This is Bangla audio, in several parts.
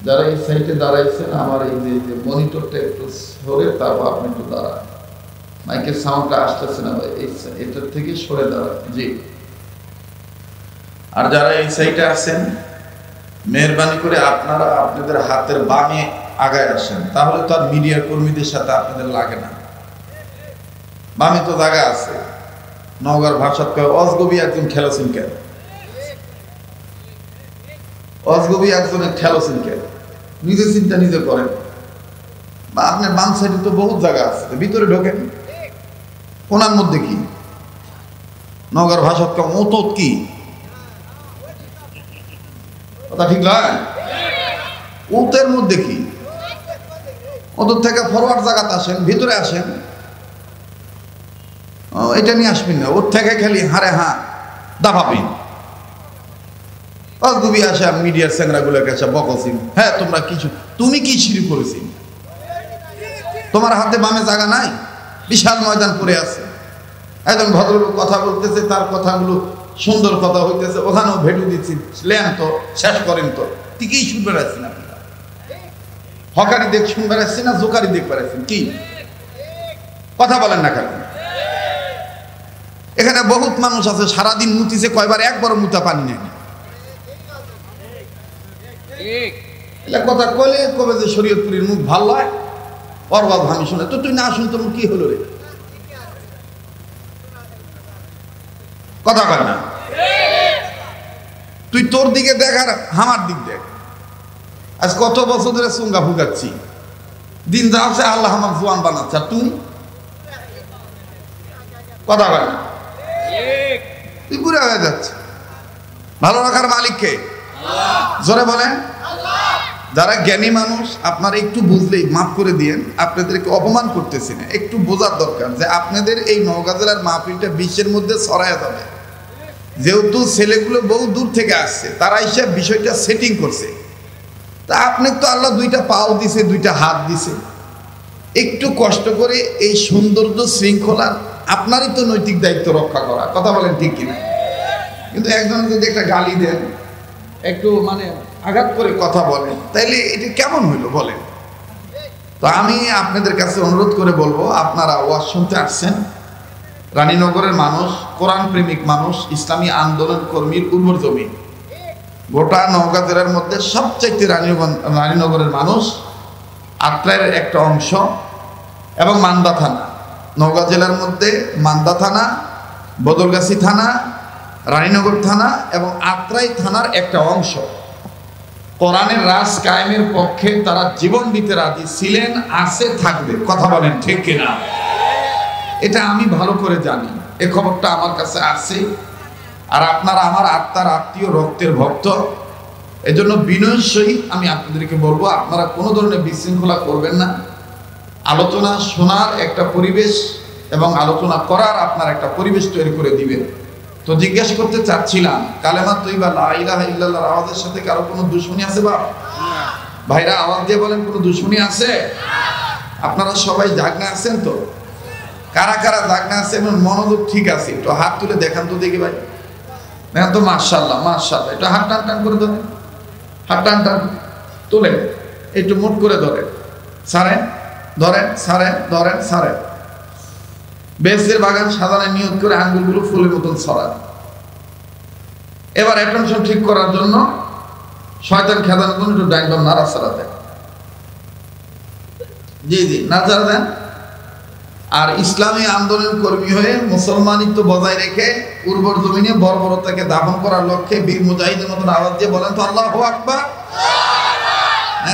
যারা এই সাইডে দাঁড়াইছেন আমার এই যে মনিটরটা একটু সরে, তারপর আপনি একটু দাঁড়ান, মাইকের সাউন্ডটা আসতেছে না ভাই, এটার থেকে সরে দাঁড়ান। জি। আর যারা এই সাইডে আছেন মেহরবানি করে আপনারা আপনাদের হাতের বামে আগায় আসেন, তাহলে তো আর মিডিয়া কর্মীদের সাথে আপনাদের লাগে না। বামে তো জায়গা আছে। নওগাঁর ভাষাত কয় অজগবি একজন খেলোছেন কেন, অজগবি একজনের খেলোছেন কেন, নিজে চিন্তা নিজে করেন। বা আপনার বাম সাইডে তো বহুত জায়গা আছে, ভিতরে ঢোকেন। কোনার মধ্যে কি নওগাঁর ভাষাত কয় ওতত কি, কথা ঠিক নয়? ওতের মধ্যে কি, ওদের থেকে ফরওয়ার্ড জায়গাতে আসেন, ভিতরে আসেন। এটা নিয়ে আসবেন না, ওর থেকে খালি হারে হ্যাঁ দাফাবেন। অজগবি আসে মিডিয়ার স্যাংরাগুলোর কাছে বকসিন, হ্যাঁ তোমরা কিছু, তুমি কি শুরু করেছি, তোমার হাতে বামে জায়গা নাই, বিশাল ময়দান পড়ে আছে। একজন ভদ্রলোক কথা বলতেছে, তার কথাগুলো সুন্দর কথা হইতেছে, ওখানেও ভেটু দিচ্ছি, লেন তো শেষ করেন তো, ঠিকই শুনতে পারছি না। হকারি দেখ শুনতে পারছি না, জোকারি দেখ পারছেন কি, কথা বলেন না কেন? এখানে বহুত মানুষ আছে সারাদিন মুতিছে, কয়বার একবারও মুতা পানি নেই। কথা কলে কবে যে শরীয়তপুরীর মুখ ভালো হয়, অরবাদ আমি শুনে তো, তুই না শুনতে মুখ কি হলো রে, কথা কয় না। তুই তোর দিকে দেখ আর আমার দিক দেখ। আজ কত বছর ধরে চুঙ্গা ফুকাচ্ছি, দিন যাচ্ছে আল্লাহ আমার জোয়ান বানাচ্ছে, আর তুই কথা কয় না, তুই বুড়া হয়ে যাচ্ছে। ভালো রাখার মালিককে জোরে বলেন। যারা জ্ঞানী মানুষ আপনারা একটু বুঝলেই মাফ করে দিয়েন, আপনাদেরকে অপমান করতেছি না, একটু বোঝার দরকার যে আপনাদের এই নওগাঁ জেলার মাহফিলটা বিশ্বের মধ্যে ছড়ায় যাবে। যেহেতু ছেলেগুলো বহু দূর থেকে আসছে, তারা এসে বিষয়টা সেটিং করছে, তা আপনি তো আল্লাহ দুইটা পাও দিছে, দুইটা হাত দিছে, একটু কষ্ট করে এই সৌন্দর্য শৃঙ্খলার আপনারই তো নৈতিক দায়িত্ব রক্ষা করা, কথা বলেন ঠিক কিনা? কিন্তু একজন যদি একটা গালি দেন, একটু মানে আঘাত করে কথা বলেন, তাইলে এটা কেমন হইলো বলেন? তো আমি আপনাদের কাছে অনুরোধ করে বলবো, আপনারা ওয়াজ শুনতে আসছেন, রানীনগরের মানুষ, কোরআন প্রেমিক মানুষ, ইসলামী আন্দোলন কর্মীর উর্বর জমি, গোটা নওগাঁ জেলার মধ্যে সবচাইতে রানীনগরের মানুষ, আত্রায়ের একটা অংশ এবং মান্দা থানা, নওগাঁ জেলার মধ্যে মান্দা থানা, বদলগাছি থানা, রানীনগর থানা এবং আত্রাই থানার একটা অংশ কোরআনের রাজ কায়েমের পক্ষে তারা জীবন দিতে রাজি ছিলেন, আছে, থাকবে, কথা বলেন ঠিক কিনা? এটা আমি ভালো করে জানি, এ খবরটা আমার কাছে আছে। আর আপনারা আমার আত্মার আত্মীয়, রক্তের ভক্ত, এজন্য বিনয়ের সহিত আমি আপনাদেরকে বলবো, আপনারা কোনো ধরনের বিশৃঙ্খলা করবেন না। আলোচনা শোনার একটা পরিবেশ এবং আলোচনা করার আপনার একটা পরিবেশ তৈরি করে দিবেন। তো জিজ্ঞেস করতে চাচ্ছিলাম, কালেমা তৈবা লা ইলাহা ইল্লাল্লাহর আওয়াজের সাথে কারো কোনো দুশমনী আছে? বাপ ভাইরা আওয়াজ দিয়ে বলেন, কোনো দুশমনী আছে? আপনারা সবাই জাগনা আছেন তো? কারা কারা জাগনা আছে এবং মনোযোগ ঠিক আছে, একটু হাত তুলে দেখান তো দেখি ভাই। দেখেন তো, মাশাআল্লাহ মাশাআল্লাহ। একটু হাত টান টান করে ধরেন, হাত টান টান তোলেন, একটু মোট করে ধরেন, ছাড়েন, ধরেন, ছাড়েন, ধরেন, ছাড়েন। বেহেশতের বাগান সাজানোর নিয়ত করে আঙ্গুলগুলো ফুলের মতন ছড়ান। এবার অ্যাটেনশন ঠিক করার জন্য, শয়তান খেদানোর জন্য একটু ডাইন বাম নাড়াচাড়া দেন। জি জি, নাড়াচাড়া দেন। আর ইসলামী আন্দোলন কর্মী হয়ে মুসলমানিত্ব বজায় রেখে উর্বর জমিনে বর্বরতাকে দাফন করার লক্ষ্যে বীর মুজাহিদের মতন আওয়াজ দিয়ে বলেন তো আল্লাহু আকবার।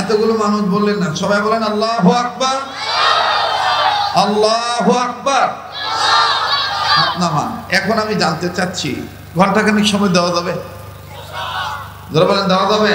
এতগুলো মানুষ বললেন না, সবাই বলেন আল্লাহু আকবার, আল্লাহু আকবার। হাত নামান। এখন আমি জানতে চাচ্ছি, ঘন্টাখানিক সময় দেওয়া যাবে? যারা বলেন দেওয়া যাবে?